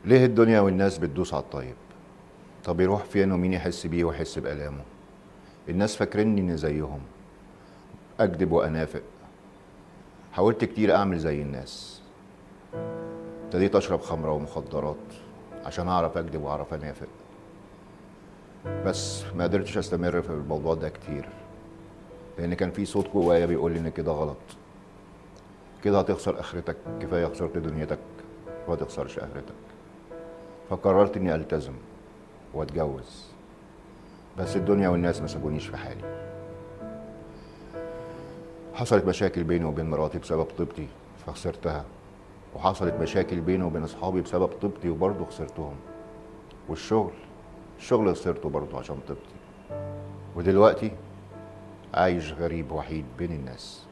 ليه الدنيا والناس بتدوس على الطيب؟ طب يروح فين ومين يحس بيه ويحس بآلامه؟ الناس فاكريني اني زيهم، اكذب وانافق. حاولت كتير اعمل زي الناس، ابتديت اشرب خمره ومخدرات عشان اعرف اكذب واعرف انافق. بس ما قدرتش استمر في الموضوع ده كتير، لان كان في صوت جوايا بيقول لي ان كده غلط، كده هتخسر اخرتك، كفايه خسرت دنيتك وما تخسرش اخرتك. فقررت اني التزم واتجوز، بس الدنيا والناس ما سابونيش في حالي. حصلت مشاكل بيني وبين مراتي بسبب طيبتي فخسرتها، وحصلت مشاكل بيني وبين اصحابي بسبب طيبتي وبرضه خسرتهم. والشغل خسرته برضه عشان طيبتي. ودلوقتي عايش غريب وحيد بين الناس.